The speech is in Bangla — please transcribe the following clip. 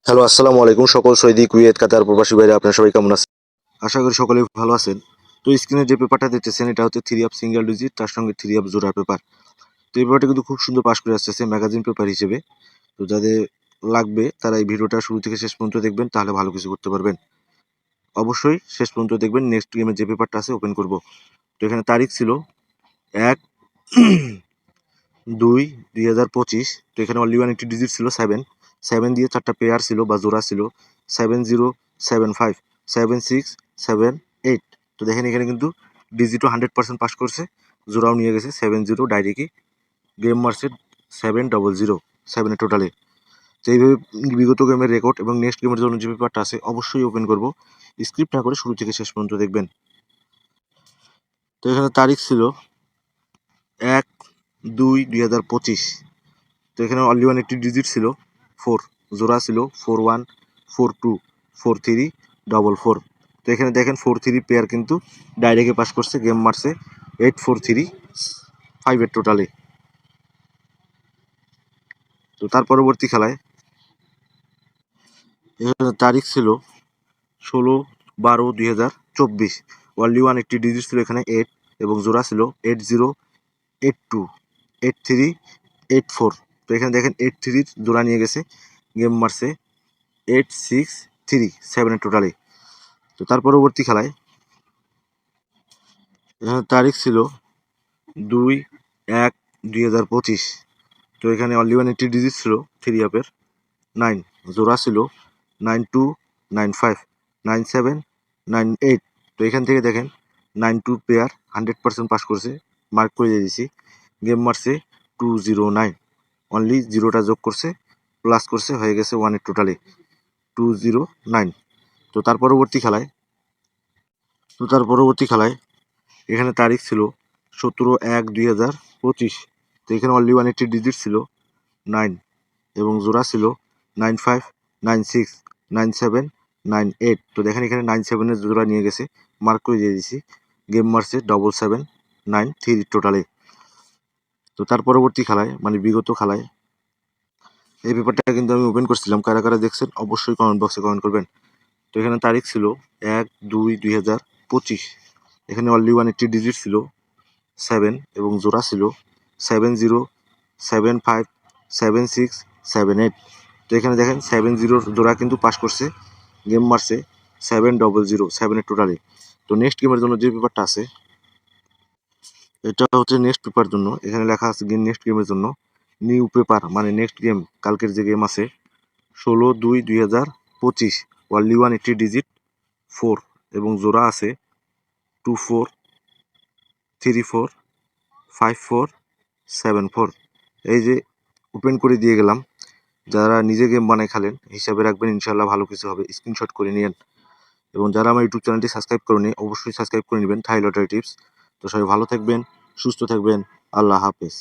হ্যালো, আসসালামু আলাইকুম সকল সৌদি, কুয়েত, কাতার প্রবাসী ভাইরা, আপনারা সবাই কেমন আছেন? আশা করি সকলেই ভালো আছেন। তো স্ক্রিনে যে পেপারটা দেখতেছেন এটা হচ্ছে 3 আপ সিঙ্গেল ডিজিট, তার সঙ্গে 3 আপ জোড়া পেপার। তো এই পেপারটা কিন্তু খুব সুন্দর পাস করে আসতেছে ম্যাগাজিন পেপার হিসেবে। তো যাদের লাগবে তারা এই ভিডিওটা শুরু থেকে শেষ পর্যন্ত দেখবেন, তাহলে ভালো কিছু করতে পারবেন। অবশ্যই শেষ পর্যন্ত দেখবেন। নেক্সট গেমের যে পেপারটা আছে ওপেন করব। তো এখানে তারিখ ছিল 1/2/2025। তো এখানে অনলি ওয়ান একটি ডিজিট ছিল 7। 7 দিয়ে 4টা পেয়ার ছিল বা জোড়া ছিল 7075, 7678। তো দেখেন এখানে কিন্তু ডিজিটও 100% পাস করছে, জোড়াও নিয়ে গেছে 70 ডাইরেক্টই। গেম মারছে 700 7 টোটালে। তো এইভাবে বিগত গেমের রেকর্ড এবং নেক্সট গেমের জন্য যে পেপারটা আছে অবশ্যই ওপেন করব। স্ক্রিপ্ট না করে শুরু থেকে শেষ পর্যন্ত দেখবেন। তো এখানে তারিখ ছিল 1/2/2025। তো এখানে অনলি ওয়ান একটি ডিজিট ছিল 4, জোড়া ছিল 41, 42, 43, 44। তো এখানে দেখেন 43 পেয়ার কিন্তু ডাইরেক্টে পাস করছে, গেম মারছে 8435 এর টোটালে। তো তার পরবর্তী খেলায় এখানে তারিখ ছিল 16/12/2024। অনলি ওয়ান একটি ডিজিট ছিল এখানে 8 এবং জোড়া ছিল 80, 82, 83, 84। তো এখানে দেখেন 83 জোড়া নিয়ে গেছে, গেম মারছে 863 এর টোটালে। তো তার পরবর্তী খেলায় এখানে তারিখ ছিল 2/1/2025। তো এখানে অনলি ওয়ান একটি ডিজিট ছিল 3 আপের 9, জোড়া ছিল 92, 95, 97, 98। তো এখান থেকে দেখেন 92 পেয়ার 100% পাস করছে, মার্ক করে দিয়ে দিছি। গেম মারছে 209, অনলি জিরোটা যোগ করছে, প্লাস করছে, হয়ে গেছে 1 এর টোটালে 209। তো তার পরবর্তী খেলায় এখানে তারিখ ছিল 17/1/2025। তো এখানে অনলি ওয়ান একটি ডিজিট ছিল 9 এবং জোড়া ছিল 95, 96, 97, 98। তো দেখেন এখানে 97 এর জোড়া নিয়ে গেছে, মার্ক করে দিয়ে দিছি। গেম মারছে 7793 টোটালে। তো তার পরবর্তী খেলায় মানে বিগত খেলায় এই পেপারটা কিন্তু আমি ওপেন করছিলাম, কারা কারা দেখছেন অবশ্যই কমেন্ট বক্সে কমেন্ট করবেন। তো এখানে তারিখ ছিল 1/2/2025। এখানে অনলি ওয়ান একটি ডিজিট ছিল 7 এবং জোড়া ছিল 70, 75, 76, 78। তো এখানে দেখেন 70 জোড়া কিন্তু পাস করছে, গেম মারছে 700 এর টোটালে। তো নেক্সট গেমের জন্য যে পেপারটা আছে এটা হচ্ছে নেক্সট পেপার জন্য। এখানে লেখা আছে নেক্সট গেমের জন্য নিউ পেপার, মানে নেক্সট গেম কালকের যে গেম আছে 16/2/2025। অনলি ওয়ান একটি ডিজিট 4 এবং জোড়া আছে 24, 34, 54, 74। এই যে ওপেন করে দিয়ে গেলাম। যারা নিজে গেম বানায় খেলেন হিসাবে রাখবেন, ইনশাল্লাহ ভালো কিছু হবে। স্ক্রিনশট করে নিয়েন। এবং যারা আমার ইউটিউব চ্যানেলটি সাবস্ক্রাইব করেনি অবশ্যই সাবস্ক্রাইব করে নেবেন, থাই লটারি টিপস। তো সবাই ভালো থাকবেন, সুস্থ থাকবেন। আল্লাহ হাফেজ।